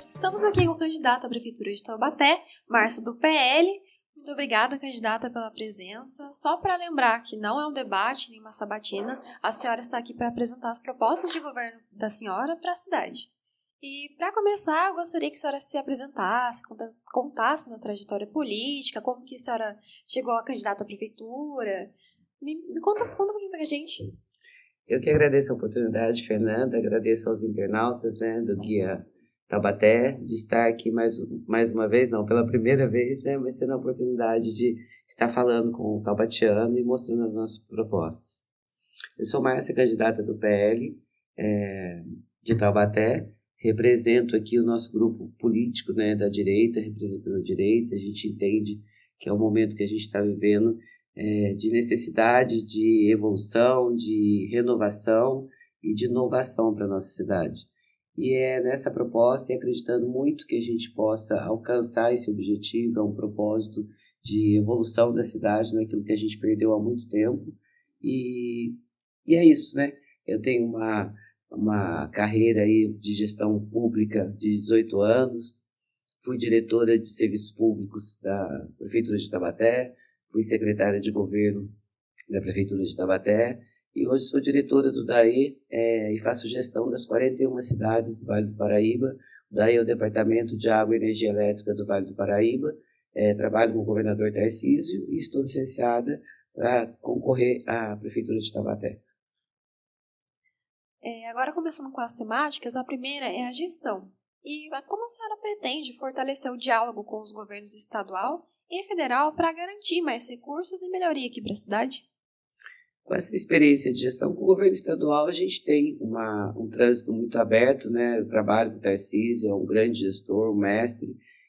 Estamos aqui com a candidata à Prefeitura de Taubaté, Márcia do PL. Muito obrigada, candidata, pela presença. Só para lembrar que não é um debate nem uma sabatina, a senhora está aqui para apresentar as propostas de governo da senhora para a cidade. E, para começar, eu gostaria que a senhora se apresentasse, contasse na trajetória política, como que a senhora chegou a candidata à prefeitura. Me conta um pouquinho para a gente. Eu que agradeço a oportunidade, Fernanda, agradeço aos internautas, do Guia Taubaté, de estar aqui mais uma vez, não, pela primeira vez, mas tendo a oportunidade de estar falando com o taubatiano e mostrando as nossas propostas. Eu sou Márcia, candidata do PL de Taubaté, represento aqui o nosso grupo político da direita, representando a direita. A gente entende que é o momento que a gente está vivendo de necessidade de evolução, de renovação e de inovação para a nossa cidade. E é nessa proposta e acreditando muito que a gente possa alcançar esse objetivo, é um propósito de evolução da cidade, naquilo que a gente perdeu há muito tempo. E é isso, Eu tenho uma carreira aí de gestão pública de 18 anos, fui diretora de serviços públicos da Prefeitura de Taubaté, fui secretária de governo da Prefeitura de Taubaté e hoje sou diretora do DAE e faço gestão das 41 cidades do Vale do Paraíba. O DAE é o Departamento de Água e Energia Elétrica do Vale do Paraíba. Trabalho com o governador Tarcísio e estou licenciada para concorrer à Prefeitura de Taubaté. Agora, começando com as temáticas, a primeira é a gestão. E como a senhora pretende fortalecer o diálogo com os governos estadual e federal para garantir mais recursos e melhoria aqui para a cidade? Com essa experiência de gestão com o governo estadual, a gente tem um trânsito muito aberto, Eu trabalho com o Tarcísio, é um grande gestor, um mestre,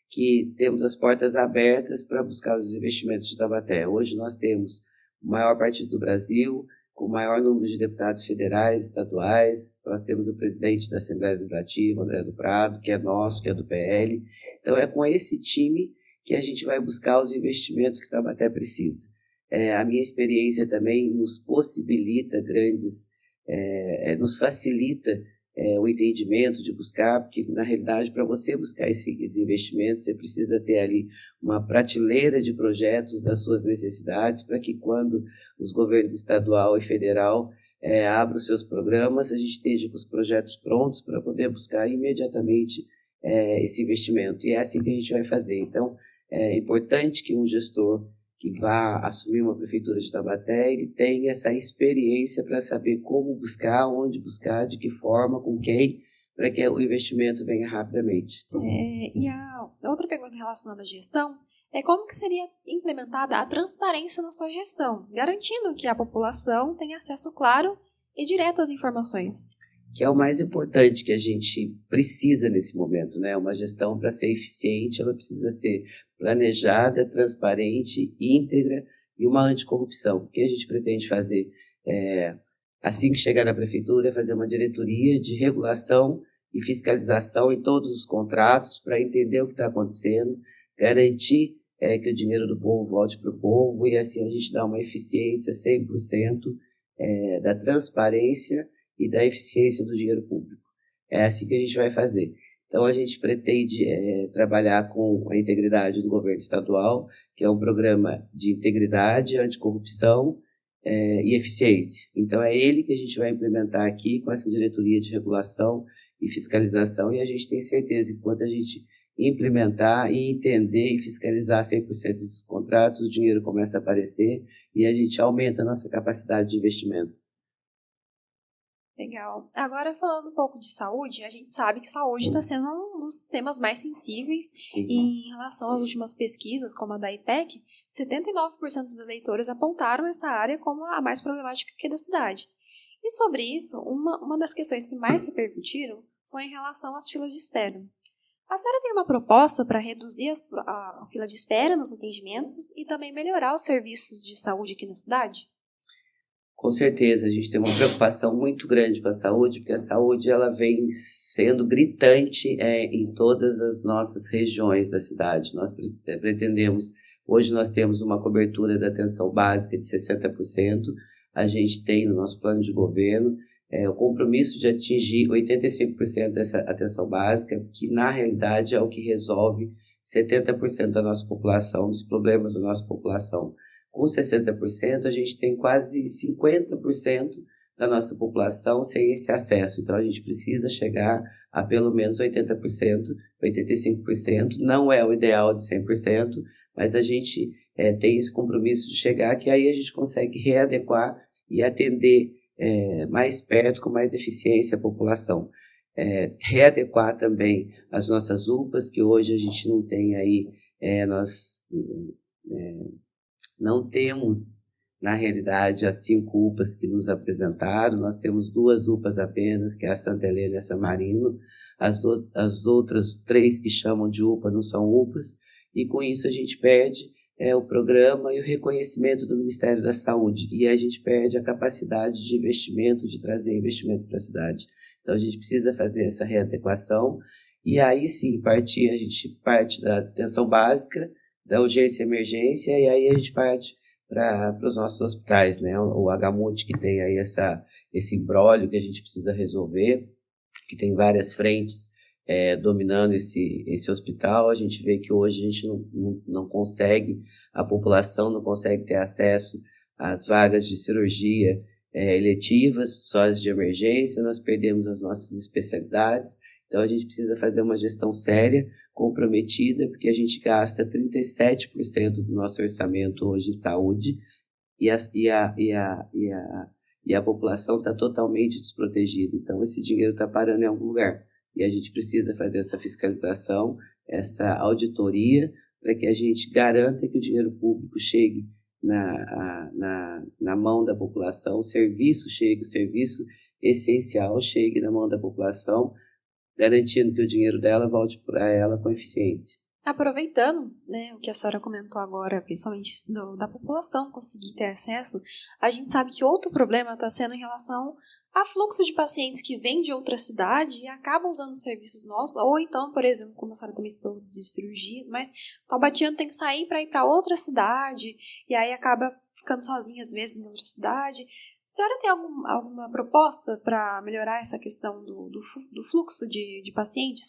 que temos as portas abertas para buscar os investimentos de Taubaté. Hoje nós temos o maior partido do Brasil, com o maior número de deputados federais, estaduais. Nós temos o presidente da Assembleia Legislativa, André do Prado, que é nosso, que é do PL. Então é com esse time que a gente vai buscar os investimentos que Taubaté precisa. A minha experiência também nos possibilita nos facilita o entendimento de buscar, porque na realidade para você buscar esses investimentos você precisa ter ali uma prateleira de projetos das suas necessidades para que quando os governos estadual e federal abram os seus programas, a gente esteja com os projetos prontos para poder buscar imediatamente esse investimento. E é assim que a gente vai fazer. Então, é importante que um gestor que vá assumir uma prefeitura de Taubaté, ele tenha essa experiência para saber como buscar, onde buscar, de que forma, com quem, para que o investimento venha rapidamente. E a outra pergunta relacionada à gestão é como que seria implementada a transparência na sua gestão, garantindo que a população tenha acesso claro e direto às informações. Que é o mais importante que a gente precisa nesse momento, Uma gestão, para ser eficiente, ela precisa ser planejada, transparente, íntegra e uma anticorrupção. O que a gente pretende fazer assim que chegar na prefeitura, é fazer uma diretoria de regulação e fiscalização em todos os contratos para entender o que está acontecendo, garantir que o dinheiro do povo volte para o povo e assim a gente dá uma eficiência 100% da transparência e da eficiência do dinheiro público. É assim que a gente vai fazer. Então, a gente pretende trabalhar com a integridade do governo estadual, que é um programa de integridade, anticorrupção e eficiência. Então, é ele que a gente vai implementar aqui com essa diretoria de regulação e fiscalização, e a gente tem certeza que quando a gente implementar e entender e fiscalizar 100% desses contratos, o dinheiro começa a aparecer e a gente aumenta a nossa capacidade de investimento. Legal. Agora, falando um pouco de saúde, a gente sabe que saúde está sendo um dos temas mais sensíveis. Sim. E em relação às últimas pesquisas, como a da IPEC, 79% dos eleitores apontaram essa área como a mais problemática aqui da cidade. E sobre isso, uma das questões que mais repercutiram foi em relação às filas de espera. A senhora tem uma proposta para reduzir a fila de espera nos atendimentos e também melhorar os serviços de saúde aqui na cidade? Com certeza, a gente tem uma preocupação muito grande com a saúde, porque a saúde ela vem sendo gritante em todas as nossas regiões da cidade. Nós pretendemos, hoje nós temos uma cobertura da atenção básica de 60%, a gente tem no nosso plano de governo o compromisso de atingir 85% dessa atenção básica, que na realidade é o que resolve 70% da nossa população, dos problemas da nossa população. Com 60%, a gente tem quase 50% da nossa população sem esse acesso. Então, a gente precisa chegar a pelo menos 80%, 85%. Não é o ideal de 100%, mas a gente tem esse compromisso de chegar, que aí a gente consegue readequar e atender mais perto, com mais eficiência a população. Readequar também as nossas UPAs, que hoje a gente não tem aí, nós não temos, na realidade, as 5 UPAs que nos apresentaram, nós temos 2 UPAs apenas, que é a Santa Helena e a San Marino, as outras 3 que chamam de UPA não são UPAs, e com isso a gente perde o programa e o reconhecimento do Ministério da Saúde, e a gente perde a capacidade de investimento, de trazer investimento para a cidade. Então a gente precisa fazer essa readequação, e aí sim, a gente parte da atenção básica, da urgência e emergência, e aí a gente parte para os nossos hospitais, né? O HMUT, que tem aí esse imbróglio que a gente precisa resolver, que tem várias frentes dominando esse hospital. A gente vê que hoje a gente não consegue, a população não consegue ter acesso às vagas de cirurgia eletivas, só as de emergência, nós perdemos as nossas especialidades. Então a gente precisa fazer uma gestão séria, comprometida, porque a gente gasta 37% do nosso orçamento hoje em saúde e a população está totalmente desprotegida. Então esse dinheiro está parando em algum lugar. E a gente precisa fazer essa fiscalização, essa auditoria, para que a gente garanta que o dinheiro público chegue na mão da população, o serviço essencial chegue na mão da população, garantindo que o dinheiro dela volte para ela com eficiência. Aproveitando, né, o que a senhora comentou agora, principalmente da população conseguir ter acesso, a gente sabe que outro problema está sendo em relação a fluxo de pacientes que vêm de outra cidade e acabam usando os serviços nossos, ou então, por exemplo, como a senhora também citou de cirurgia, mas taubatiano tem que sair para ir para outra cidade e aí acaba ficando sozinho às vezes em outra cidade. A senhora tem alguma proposta para melhorar essa questão do fluxo de pacientes?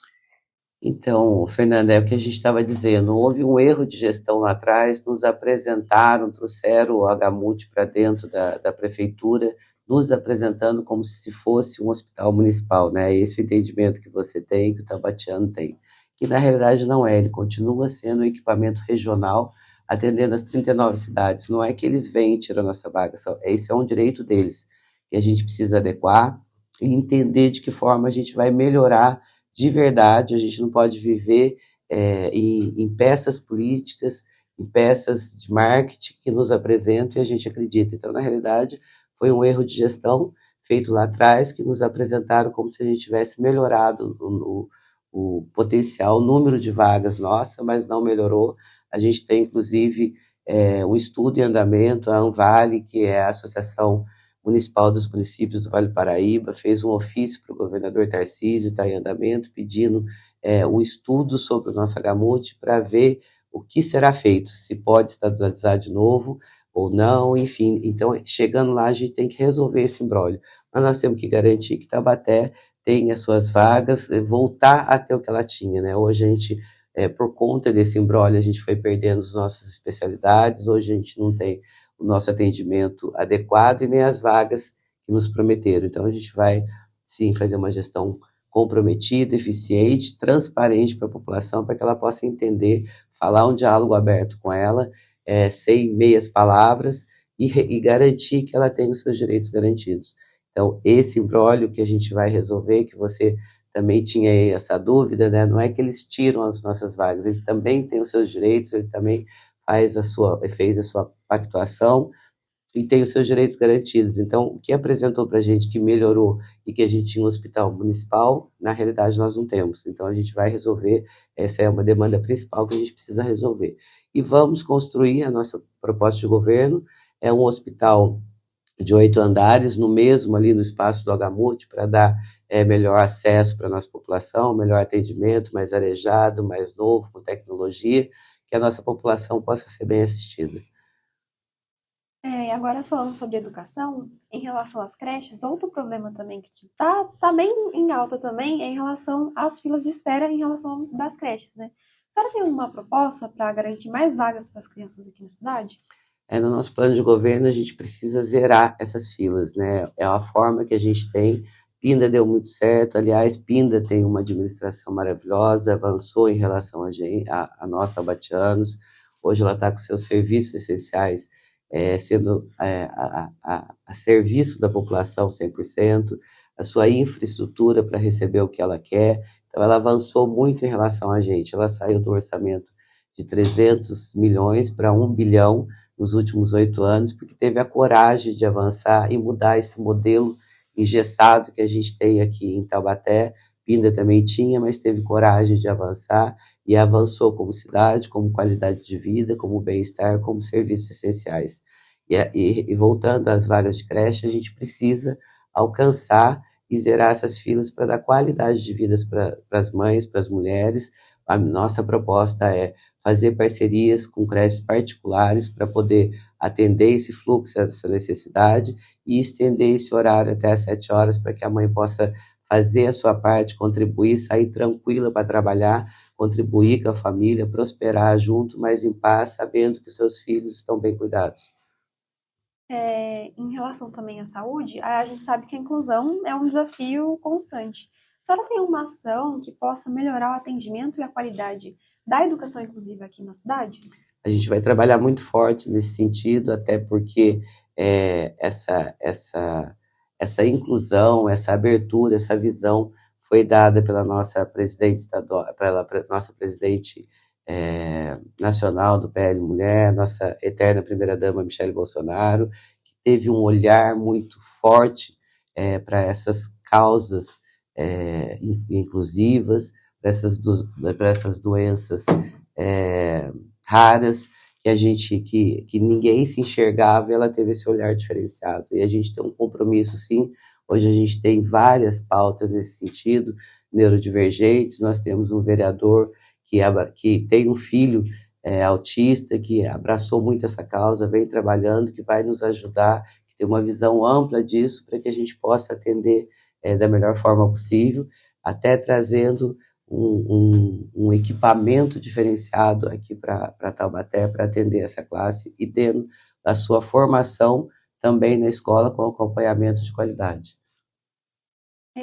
Então, Fernanda, é o que a gente estava dizendo, houve um erro de gestão lá atrás, nos apresentaram, trouxeram o HMUT para dentro da prefeitura, nos apresentando como se fosse um hospital municipal, né? Esse entendimento que você tem, que o taubatiano tem, que na realidade não é, ele continua sendo um equipamento regional, atendendo as 39 cidades. Não é que eles vêm e tiram a nossa vaga, esse é um direito deles, que a gente precisa adequar e entender de que forma a gente vai melhorar de verdade. A gente não pode viver em peças políticas, em peças de marketing que nos apresentam e a gente acredita. Então, na realidade, foi um erro de gestão feito lá atrás, que nos apresentaram como se a gente tivesse melhorado o potencial, o número de vagas nossa, mas não melhorou. A gente tem, inclusive, um estudo em andamento, a ANVALE, que é a Associação Municipal dos Municípios do Vale do Paraíba, fez um ofício para o governador Tarcísio, está em andamento, pedindo um estudo sobre o nosso HMUT para ver o que será feito, se pode estadualizar de novo ou não, enfim. Então, chegando lá, a gente tem que resolver esse imbróglio. Mas nós temos que garantir que Taubaté tenha suas vagas, voltar até o que ela tinha, né? Hoje a gente, por conta desse imbróglio, a gente foi perdendo as nossas especialidades, hoje a gente não tem o nosso atendimento adequado e nem as vagas que nos prometeram. Então, a gente vai, sim, fazer uma gestão comprometida, eficiente, transparente para a população, para que ela possa entender, falar um diálogo aberto com ela, sem meias palavras, e garantir que ela tenha os seus direitos garantidos. Então, esse imbróglio que a gente vai resolver, que você também tinha aí essa dúvida, né? Não é que eles tiram as nossas vagas, ele também tem os seus direitos, ele também fez a sua pactuação e tem os seus direitos garantidos. Então, o que apresentou para a gente que melhorou e que a gente tinha um hospital municipal, na realidade nós não temos. Então, a gente vai resolver, essa é uma demanda principal que a gente precisa resolver. E vamos construir a nossa proposta de governo, é um hospital de 8 andares, ali no espaço do HMUT, para dar melhor acesso para a nossa população, melhor atendimento, mais arejado, mais novo, com tecnologia, que a nossa população possa ser bem assistida. Agora falando sobre educação, em relação às creches, outro problema também que tá bem em alta também é em relação às filas de espera em relação das creches, né? A senhora tem uma proposta para garantir mais vagas para as crianças aqui na cidade? No nosso plano de governo, a gente precisa zerar essas filas, né? É a forma que a gente tem. Pinda deu muito certo. Aliás, Pinda tem uma administração maravilhosa, avançou em relação a nós, tabatianos. Hoje ela está com seus serviços essenciais sendo a serviço da população 100%, a sua infraestrutura para receber o que ela quer. Então, ela avançou muito em relação a gente. Ela saiu do orçamento de 300 milhões para 1 bilhão nos últimos 8 anos, porque teve a coragem de avançar e mudar esse modelo engessado que a gente tem aqui em Taubaté. Pinda também tinha, mas teve coragem de avançar e avançou como cidade, como qualidade de vida, como bem-estar, como serviços essenciais. E voltando às vagas de creche, a gente precisa alcançar e zerar essas filas para dar qualidade de vida para as mães, para as mulheres. A nossa proposta é fazer parcerias com creches particulares para poder atender esse fluxo, essa necessidade e estender esse horário até às 7 horas para que a mãe possa fazer a sua parte, contribuir, sair tranquila para trabalhar, contribuir com a família, prosperar junto, mas em paz, sabendo que os seus filhos estão bem cuidados. Em relação também à saúde, a gente sabe que a inclusão é um desafio constante. A senhora tem uma ação que possa melhorar o atendimento e a qualidade da educação inclusiva aqui na cidade? A gente vai trabalhar muito forte nesse sentido, até porque essa inclusão, essa abertura, essa visão foi dada pela nossa presidente estadual, pela nossa presidente nacional do PL Mulher, nossa eterna primeira-dama Michele Bolsonaro, que teve um olhar muito forte para essas causas inclusivas, para essas doenças raras que ninguém se enxergava, e ela teve esse olhar diferenciado. E a gente tem um compromisso, sim. Hoje a gente tem várias pautas nesse sentido, neurodivergentes. Nós temos um vereador que tem um filho autista, que abraçou muito essa causa, vem trabalhando, que vai nos ajudar, que tem uma visão ampla disso, para que a gente possa atender da melhor forma possível, até trazendo um equipamento diferenciado aqui para Taubaté, para atender essa classe e tendo a sua formação também na escola com acompanhamento de qualidade.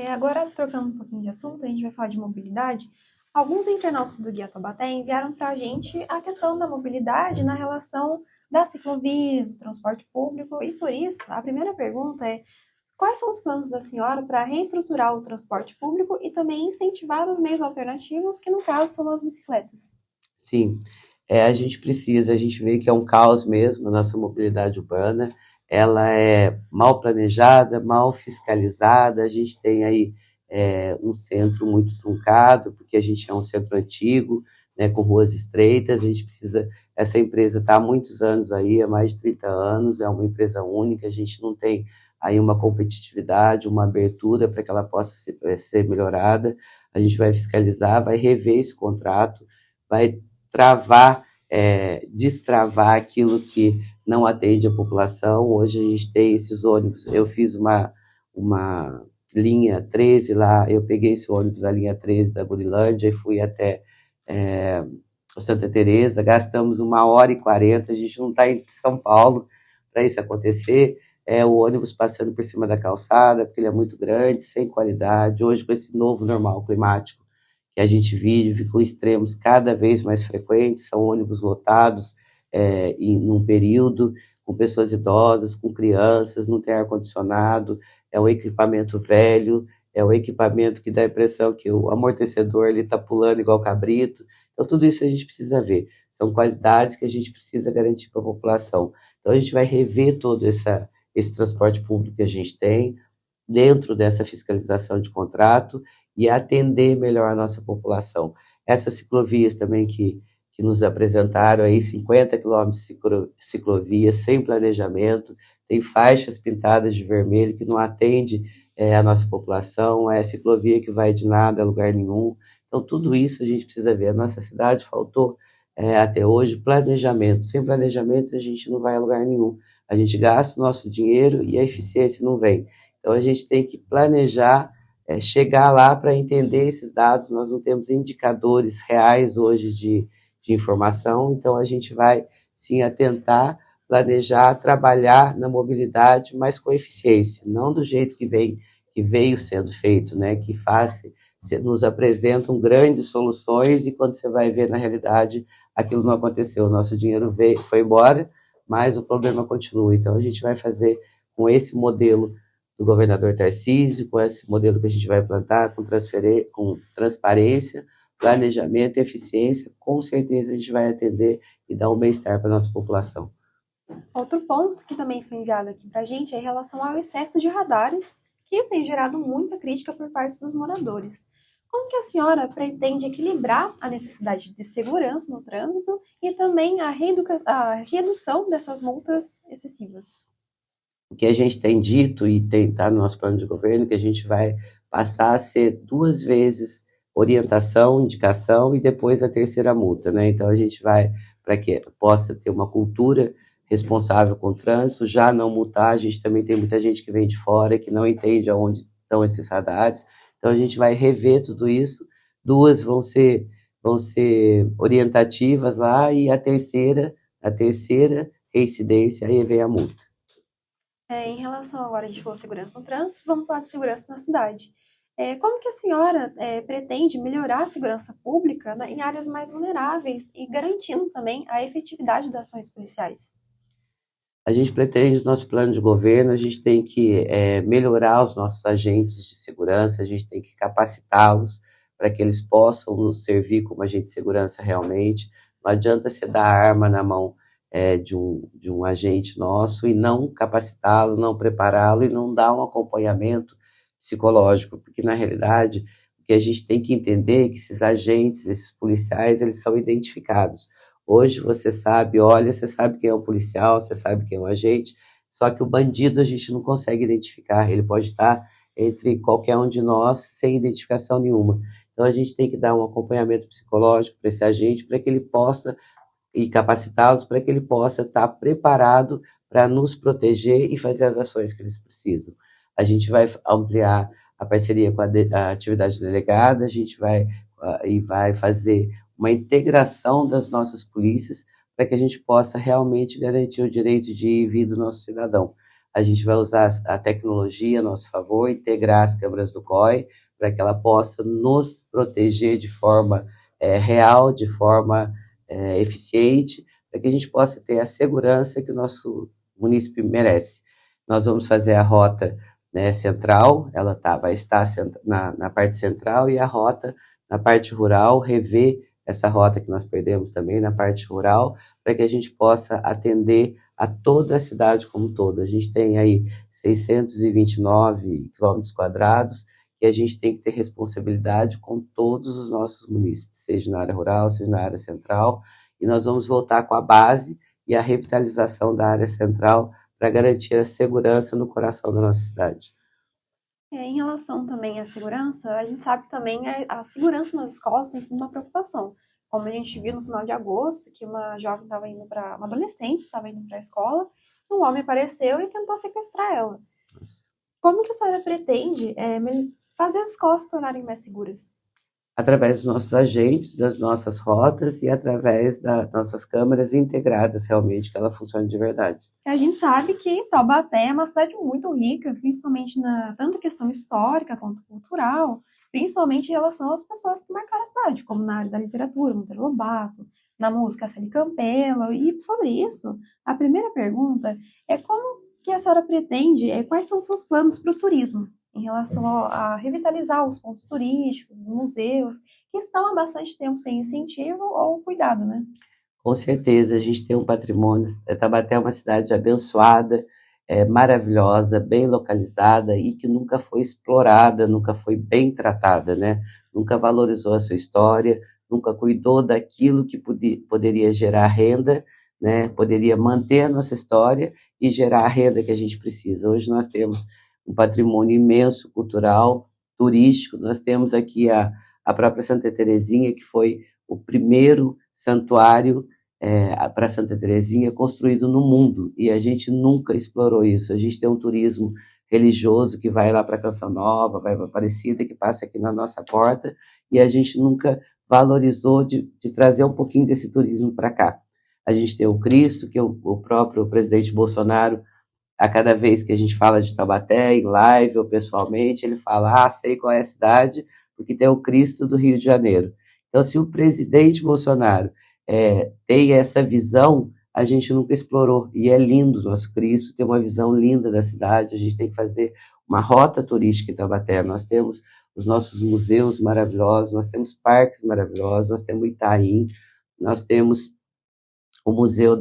Agora, trocando um pouquinho de assunto, a gente vai falar de mobilidade. Alguns internautas do Guia Taubaté enviaram para a gente a questão da mobilidade na relação das ciclovias, do transporte público, e por isso, a primeira pergunta é: quais são os planos da senhora para reestruturar o transporte público e também incentivar os meios alternativos, que no caso são as bicicletas? Sim, a gente vê que é um caos mesmo a nossa mobilidade urbana, ela é mal planejada, mal fiscalizada, a gente tem aí um centro muito truncado, porque a gente é um centro antigo, né, com ruas estreitas, essa empresa está há muitos anos aí, há mais de 30 anos, é uma empresa única, a gente não tem aí uma competitividade, uma abertura para que ela possa ser melhorada, a gente vai fiscalizar, vai rever esse contrato, vai travar, destravar aquilo que não atende a população. Hoje a gente tem esses ônibus, eu fiz uma linha 13 lá, eu peguei esse ônibus da linha 13 da Gurilândia e fui até o Santa Teresa, gastamos 1h40, a gente não está em São Paulo para isso acontecer, o ônibus passando por cima da calçada, porque ele é muito grande, sem qualidade. Hoje, com esse novo normal climático que a gente vive, com extremos cada vez mais frequentes, são ônibus lotados num período, com pessoas idosas, com crianças, não tem ar-condicionado, é um equipamento velho, é um equipamento que dá a impressão que o amortecedor está pulando igual cabrito. Então, tudo isso a gente precisa ver. São qualidades que a gente precisa garantir para a população. Então, a gente vai rever todo esse transporte público que a gente tem, dentro dessa fiscalização de contrato e atender melhor a nossa população. Essas ciclovias também que nos apresentaram aí, 50 quilômetros de ciclovias sem planejamento, tem faixas pintadas de vermelho que não atende a nossa população, é ciclovia que vai de nada a lugar nenhum. Então, tudo isso a gente precisa ver. A nossa cidade faltou até hoje planejamento. Sem planejamento, a gente não vai a lugar nenhum. A gente gasta o nosso dinheiro e a eficiência não vem. Então, a gente tem que planejar, chegar lá para entender esses dados. Nós não temos indicadores reais hoje de informação, então a gente vai, sim, atentar, planejar, trabalhar na mobilidade, mas com eficiência, não do jeito que veio sendo feito, né? Que nos apresentam grandes soluções e quando você vai ver na realidade, aquilo não aconteceu. O nosso dinheiro foi embora, mas o problema continua. Então, a gente vai fazer com esse modelo do governador Tarcísio, com esse modelo que a gente vai implantar, com transparência, planejamento e eficiência, com certeza a gente vai atender e dar um bem-estar para a nossa população. Outro ponto que também foi enviado aqui para a gente é em relação ao excesso de radares, que tem gerado muita crítica por parte dos moradores. Como que a senhora pretende equilibrar a necessidade de segurança no trânsito e também a redução dessas multas excessivas? O que a gente tem dito e está no nosso plano de governo, que a gente vai passar a ser 2 vezes orientação, indicação e depois a terceira multa, né? Então a gente vai para que possa ter uma cultura responsável com o trânsito, já não multar. A gente também tem muita gente que vem de fora que não entende aonde estão esses radares. Então a gente vai rever tudo isso. 2 vão ser orientativas lá e a terceira reincidência, aí vem a multa. Em relação agora, a gente falou segurança no trânsito, vamos falar de segurança na cidade. Como que a senhora pretende melhorar a segurança pública, né, em áreas mais vulneráveis e garantindo também a efetividade das ações policiais? A gente pretende, no nosso plano de governo, a gente tem que melhorar os nossos agentes de segurança, a gente tem que capacitá-los para que eles possam nos servir como agente de segurança realmente. Não adianta você dar a arma na mão de um agente nosso e não capacitá-lo, não prepará-lo e não dar um acompanhamento psicológico, porque na realidade o que a gente tem que entender é que esses agentes, esses policiais, eles são identificados. Hoje você sabe, olha, você sabe quem é um policial, você sabe quem é um agente, só que o bandido a gente não consegue identificar, ele pode estar entre qualquer um de nós sem identificação nenhuma. Então a gente tem que dar um acompanhamento psicológico para esse agente, para que ele possa e capacitá-los para que ele possa estar preparado para nos proteger e fazer as ações que eles precisam. A gente vai ampliar a parceria com a atividade delegada, a gente vai fazer uma integração das nossas polícias para que a gente possa realmente garantir o direito de ir e vir do nosso cidadão. A gente vai usar a tecnologia a nosso favor, integrar as câmeras do COI para que ela possa nos proteger de forma real, de forma eficiente, para que a gente possa ter a segurança que o nosso município merece. Nós vamos fazer a rota, né, central, ela vai estar na parte central, e a rota na parte rural, rever essa rota que nós perdemos também na parte rural, para que a gente possa atender a toda a cidade como um todo. A gente tem aí 629 quilômetros quadrados, e a gente tem que ter responsabilidade com todos os nossos municípios, seja na área rural, seja na área central, e nós vamos voltar com a base e a revitalização da área central para garantir a segurança no coração da nossa cidade. Em relação também à segurança, a gente sabe que também a segurança nas escolas tem sido uma preocupação. Como a gente viu no final de agosto, que uma jovem estava indo para, uma adolescente estava indo para a escola, um homem apareceu e tentou sequestrar ela. Como que a senhora pretende fazer as escolas se tornarem mais seguras? Através dos nossos agentes, das nossas rotas e através das nossas câmeras integradas, realmente, que ela funcione de verdade. A gente sabe que Taubaté é uma cidade muito rica, principalmente na tanto questão histórica quanto cultural, principalmente em relação às pessoas que marcaram a cidade, como na área da literatura, Monteiro Lobato, na música Célia Campelo. E sobre isso, a primeira pergunta é como que a senhora pretende, quais são os seus planos para o turismo, em relação a revitalizar os pontos turísticos, os museus, que estão há bastante tempo sem incentivo ou cuidado, né? Com certeza, a gente tem um patrimônio. Taubaté é uma cidade abençoada, maravilhosa, bem localizada e que nunca foi explorada, nunca foi bem tratada, né? Nunca valorizou a sua história, nunca cuidou daquilo que poderia gerar renda, né? Poderia manter a nossa história e gerar a renda que a gente precisa. Hoje nós temos um patrimônio imenso, cultural, turístico. Nós temos aqui a própria Santa Terezinha, que foi o primeiro santuário para Santa Terezinha construído no mundo, e a gente nunca explorou isso. A gente tem um turismo religioso que vai lá para Canção Nova, vai para Aparecida, que passa aqui na nossa porta, e a gente nunca valorizou de trazer um pouquinho desse turismo para cá. A gente tem o Cristo, que o próprio presidente Bolsonaro, a cada vez que a gente fala de Taubaté, em live ou pessoalmente, ele fala, sei qual é a cidade, porque tem o Cristo do Rio de Janeiro. Então, se o presidente Bolsonaro tem essa visão, a gente nunca explorou. E é lindo o nosso Cristo, tem uma visão linda da cidade, a gente tem que fazer uma rota turística em Taubaté. Nós temos os nossos museus maravilhosos, nós temos parques maravilhosos, nós temos Itaim, nós temos o museu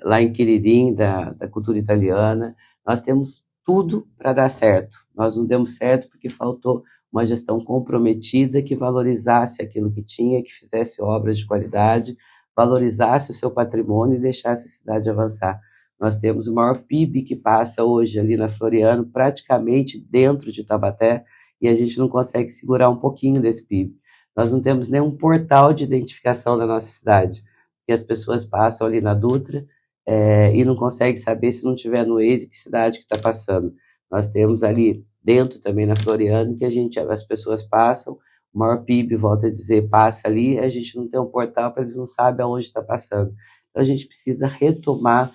lá em Quiririm, da cultura italiana. Nós temos tudo para dar certo. Nós não demos certo porque faltou uma gestão comprometida que valorizasse aquilo que tinha, que fizesse obras de qualidade, valorizasse o seu patrimônio e deixasse a cidade avançar. Nós temos o maior PIB que passa hoje ali na Floriano, praticamente dentro de Taubaté, e a gente não consegue segurar um pouquinho desse PIB. Nós não temos nenhum portal de identificação da nossa cidade, que as pessoas passam ali na Dutra e não conseguem saber se não tiver no Waze que cidade que está passando. Nós temos ali dentro também na Floriano que as pessoas passam, o maior PIB, volta a dizer, passa ali, a gente não tem um portal para eles não sabem aonde está passando. Então a gente precisa retomar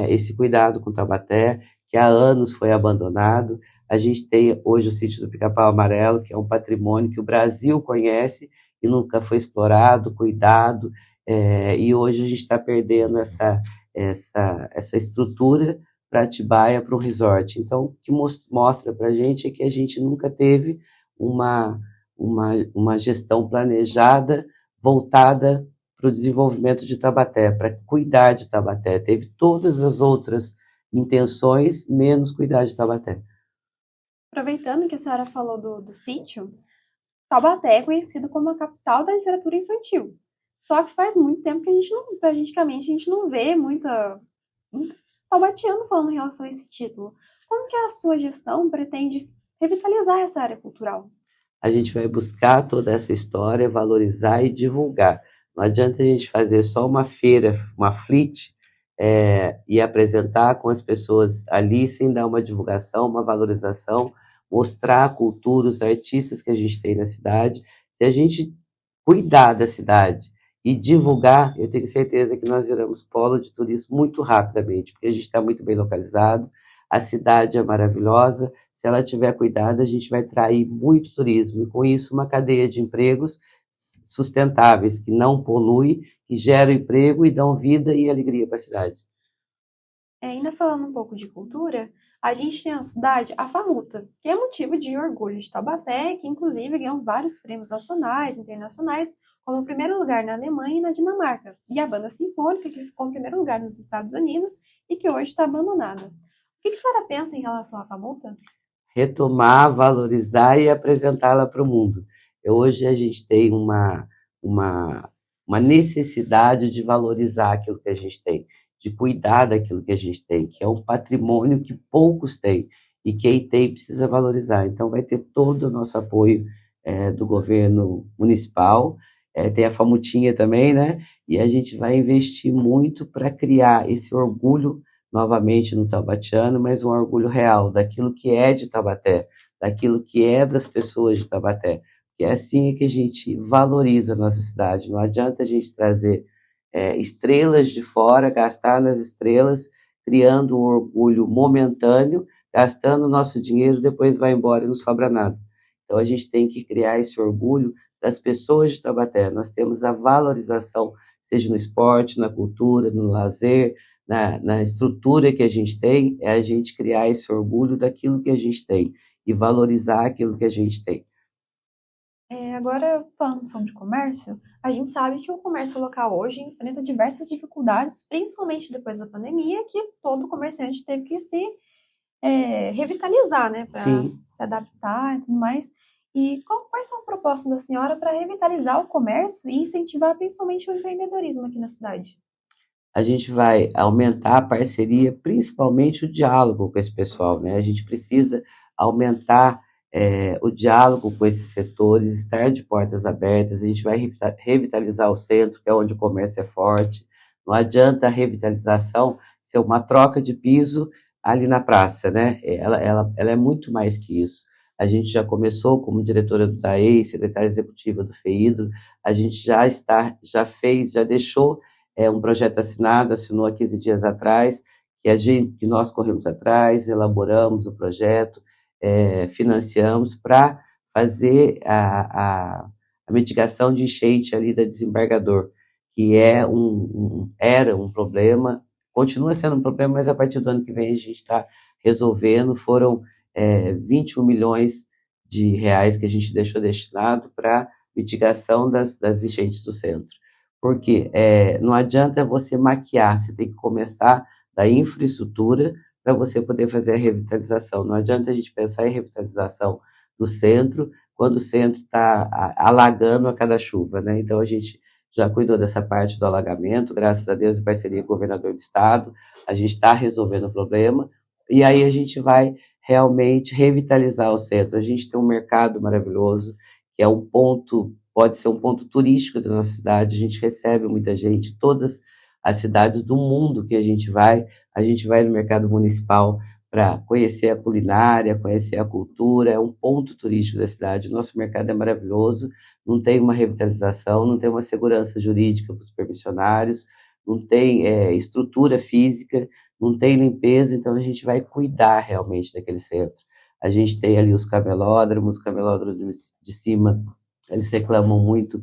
esse cuidado com Taubaté, que há anos foi abandonado. A gente tem hoje o sítio do Pica-Pau Amarelo, que é um patrimônio que o Brasil conhece e nunca foi explorado, cuidado, e hoje a gente está perdendo essa estrutura para Atibaia, para um resort. Então, o que mostra para a gente é que a gente nunca teve uma gestão planejada, voltada para o desenvolvimento de Taubaté, para cuidar de Taubaté. Teve todas as outras intenções, menos cuidar de Taubaté. Aproveitando que a senhora falou do sítio, Taubaté é conhecido como a capital da literatura infantil. Só que faz muito tempo que praticamente a gente não vê muito taubatiano falando em relação a esse título. Como que a sua gestão pretende revitalizar essa área cultural? A gente vai buscar toda essa história, valorizar e divulgar. Não adianta a gente fazer só uma feira, uma fleet, e apresentar com as pessoas ali sem dar uma divulgação, uma valorização, mostrar a cultura, os artistas que a gente tem na cidade. Se a gente cuidar da cidade e divulgar, eu tenho certeza que nós viramos polo de turismo muito rapidamente, porque a gente está muito bem localizado, a cidade é maravilhosa, se ela tiver cuidado, a gente vai atrair muito turismo, e com isso uma cadeia de empregos sustentáveis, que não polui, que geram emprego e dão vida e alegria para a cidade. Ainda falando um pouco de cultura, a gente tem na cidade a FAMUTA, que é motivo de orgulho de Taubaté, que inclusive ganhou vários prêmios nacionais e internacionais, como o primeiro lugar na Alemanha e na Dinamarca, e a Banda Sinfônica, que ficou em primeiro lugar nos Estados Unidos e que hoje está abandonada. O que a senhora pensa em relação à FAMUTA? Retomar, valorizar e apresentá-la para o mundo. Hoje a gente tem uma necessidade de valorizar aquilo que a gente tem, de cuidar daquilo que a gente tem, que é um patrimônio que poucos têm, e quem tem precisa valorizar. Então vai ter todo o nosso apoio do governo municipal, tem a Famutinha também, né? E a gente vai investir muito para criar esse orgulho novamente no taubatiano, mas um orgulho real daquilo que é de Taubaté, daquilo que é das pessoas de Taubaté. Que é assim que a gente valoriza a nossa cidade. Não adianta a gente trazer estrelas de fora, gastar nas estrelas, criando um orgulho momentâneo, gastando o nosso dinheiro, depois vai embora e não sobra nada. Então a gente tem que criar esse orgulho das pessoas de Taubaté. Nós temos a valorização, seja no esporte, na cultura, no lazer, na estrutura que a gente tem, é a gente criar esse orgulho daquilo que a gente tem e valorizar aquilo que a gente tem. Agora, falando sobre comércio, a gente sabe que o comércio local hoje enfrenta diversas dificuldades, principalmente depois da pandemia, que todo comerciante teve que se revitalizar, né, para se adaptar e tudo mais. E quais são as propostas da senhora para revitalizar o comércio e incentivar principalmente o empreendedorismo aqui na cidade? A gente vai aumentar a parceria, principalmente o diálogo com esse pessoal, né? A gente precisa aumentar o diálogo com esses setores, estar de portas abertas. A gente vai revitalizar o centro, que é onde o comércio é forte. Não adianta a revitalização ser uma troca de piso ali na praça, né? Ela é muito mais que isso. A gente já começou como diretora do DAE, secretária executiva do FEIDRO, a gente já deixou um projeto assinado, assinou há 15 dias atrás, que nós corremos atrás, elaboramos o projeto, financiamos para fazer a mitigação de enchente ali da Desembargador, que era um problema, continua sendo um problema, mas a partir do ano que vem a gente está resolvendo. Foram 21 milhões de reais que a gente deixou destinado para mitigação das enchentes do centro. Porque não adianta você maquiar, você tem que começar da infraestrutura para você poder fazer a revitalização. Não adianta a gente pensar em revitalização do centro quando o centro está alagando a cada chuva, né? Então a gente já cuidou dessa parte do alagamento, graças a Deus, em parceria com o governador do estado, a gente está resolvendo o problema, e aí a gente vai realmente revitalizar o centro. A gente tem um mercado maravilhoso, que pode ser um ponto turístico da nossa cidade, a gente recebe muita gente, todas as cidades do mundo que a gente vai no mercado municipal para conhecer a culinária, conhecer a cultura, é um ponto turístico da cidade. O nosso mercado é maravilhoso, não tem uma revitalização, não tem uma segurança jurídica para os permissionários, não tem estrutura física, não tem limpeza, então a gente vai cuidar realmente daquele centro. A gente tem ali os camelódromos de cima, eles reclamam muito,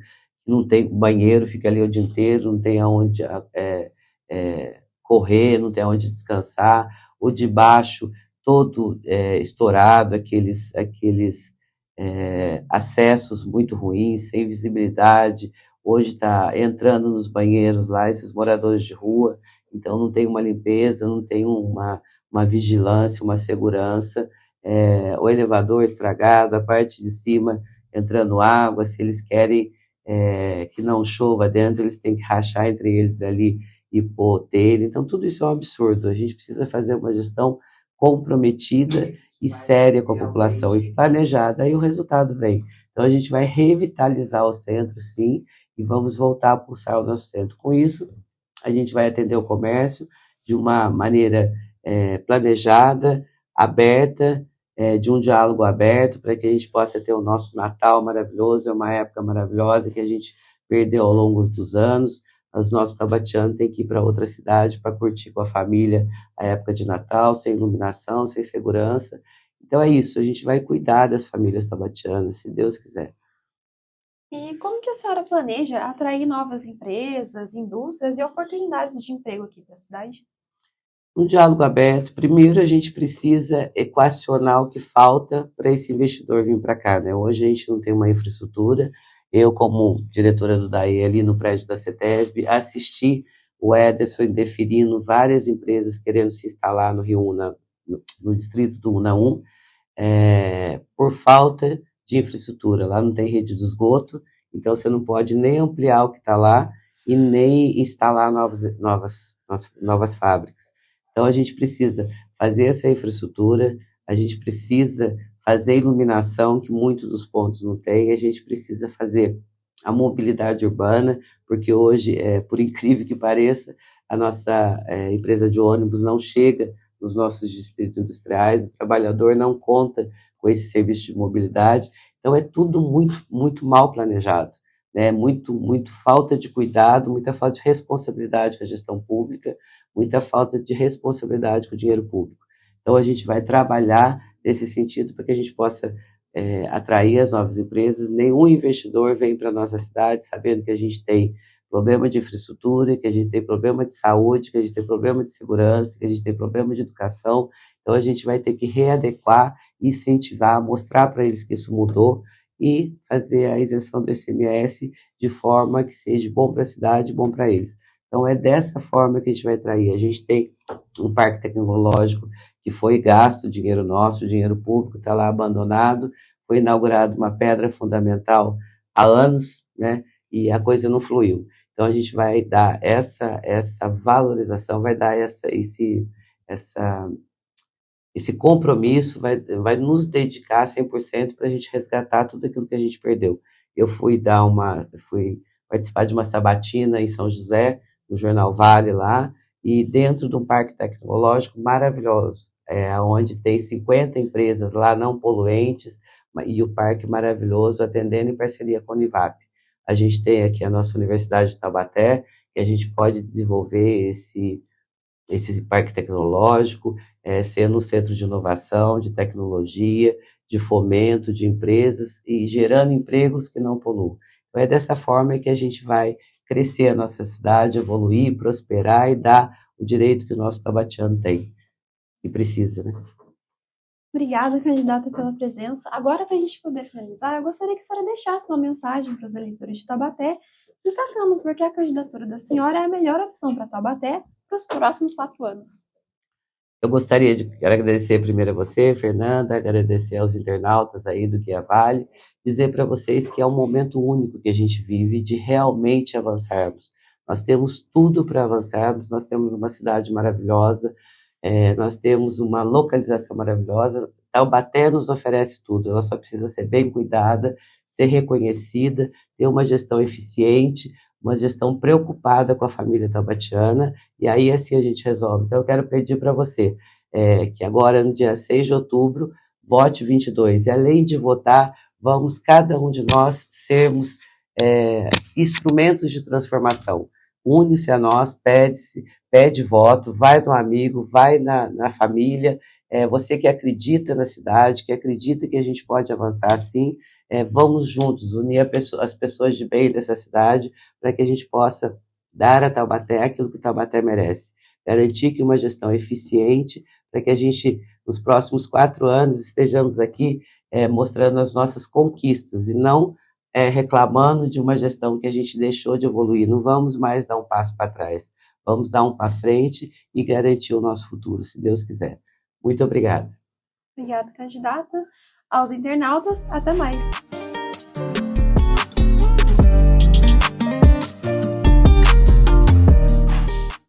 não tem banheiro, fica ali o dia inteiro, não tem aonde correr, não tem aonde descansar. O de baixo todo estourado, aqueles acessos muito ruins, sem visibilidade. Hoje está entrando nos banheiros lá esses moradores de rua, então não tem uma limpeza, não tem uma vigilância, uma segurança. O elevador estragado, a parte de cima entrando água, se eles querem que não chova dentro, eles têm que rachar entre eles ali e pôr telha. Então, tudo isso é um absurdo. A gente precisa fazer uma gestão comprometida e séria com a população e planejada, aí o resultado vem. Então, a gente vai revitalizar o centro, sim, e vamos voltar a pulsar o nosso centro. Com isso, a gente vai atender o comércio de uma maneira planejada, aberta, de um diálogo aberto, para que a gente possa ter o nosso Natal maravilhoso. É uma época maravilhosa que a gente perdeu ao longo dos anos. Os nossos tabatianos têm que ir para outra cidade para curtir com a família a época de Natal, sem iluminação, sem segurança. Então é isso, a gente vai cuidar das famílias tabatianas, se Deus quiser. E como que a senhora planeja atrair novas empresas, indústrias e oportunidades de emprego aqui para a cidade? Um diálogo aberto. Primeiro, a gente precisa equacionar o que falta para esse investidor vir para cá, né? Hoje a gente não tem uma infraestrutura. Eu, como diretora do DAE ali no prédio da CETESB, assisti o Ederson definindo várias empresas querendo se instalar no Rio Una, no distrito do Una 1, por falta de infraestrutura. Lá não tem rede de esgoto, então você não pode nem ampliar o que está lá e nem instalar novas fábricas. Então, a gente precisa fazer essa infraestrutura, a gente precisa fazer iluminação, que muitos dos pontos não tem, a gente precisa fazer a mobilidade urbana, porque hoje, por incrível que pareça, a nossa empresa de ônibus não chega nos nossos distritos industriais, o trabalhador não conta com esse serviço de mobilidade, então é tudo muito, muito mal planejado, né? Muito falta de cuidado, muita falta de responsabilidade com a gestão pública, muita falta de responsabilidade com o dinheiro público. Então, a gente vai trabalhar nesse sentido para que a gente possa atrair as novas empresas. Nenhum investidor vem para a nossa cidade sabendo que a gente tem problema de infraestrutura, que a gente tem problema de saúde, que a gente tem problema de segurança, que a gente tem problema de educação. Então, a gente vai ter que readequar, incentivar, mostrar para eles que isso mudou e fazer a isenção do ICMS de forma que seja bom para a cidade e bom para eles. Então, é dessa forma que a gente vai atrair. A gente tem um parque tecnológico que foi gasto, dinheiro nosso, dinheiro público, está lá abandonado, foi inaugurado uma pedra fundamental há anos, né? E a coisa não fluiu. Então, a gente vai dar essa valorização, vai dar esse esse compromisso vai nos dedicar 100% para a gente resgatar tudo aquilo que a gente perdeu. Eu fui participar de uma sabatina em São José, no Jornal Vale lá, e dentro de um parque tecnológico maravilhoso, onde tem 50 empresas lá não poluentes, e o parque maravilhoso atendendo em parceria com a Univap. A gente tem aqui a nossa Universidade de Taubaté, que a gente pode desenvolver esse parque tecnológico, sendo um centro de inovação, de tecnologia, de fomento de empresas e gerando empregos que não poluam. Então, é dessa forma que a gente vai crescer a nossa cidade, evoluir, prosperar e dar o direito que o nosso taubatiano tem e precisa, né? Obrigada, candidata, pela presença. Agora, para a gente poder finalizar, eu gostaria que a senhora deixasse uma mensagem para os eleitores de Taubaté, destacando porque a candidatura da senhora é a melhor opção para Taubaté para os próximos 4 anos. Eu gostaria de agradecer primeiro a você, Fernanda, agradecer aos internautas aí do Guia Vale, dizer para vocês que é um momento único que a gente vive de realmente avançarmos. Nós temos tudo para avançarmos, nós temos uma cidade maravilhosa, nós temos uma localização maravilhosa. Taubaté nos oferece tudo, ela só precisa ser bem cuidada, ser reconhecida, ter uma gestão eficiente, uma gestão preocupada com a família taubatiana, e aí assim a gente resolve. Então eu quero pedir para você que agora no dia 6 de outubro, vote 22, e além de votar, vamos cada um de nós sermos instrumentos de transformação. Une-se a nós, pede voto, vai no amigo, vai na família, você que acredita na cidade, que acredita que a gente pode avançar sim, vamos juntos, unir as pessoas de bem dessa cidade para que a gente possa dar a Taubaté aquilo que Taubaté merece. Garantir que uma gestão eficiente para que a gente, nos próximos 4 anos, estejamos aqui mostrando as nossas conquistas e não reclamando de uma gestão que a gente deixou de evoluir. Não vamos mais dar um passo para trás. Vamos dar um para frente e garantir o nosso futuro, se Deus quiser. Muito obrigada. Obrigada, candidata. Aos internautas, até mais.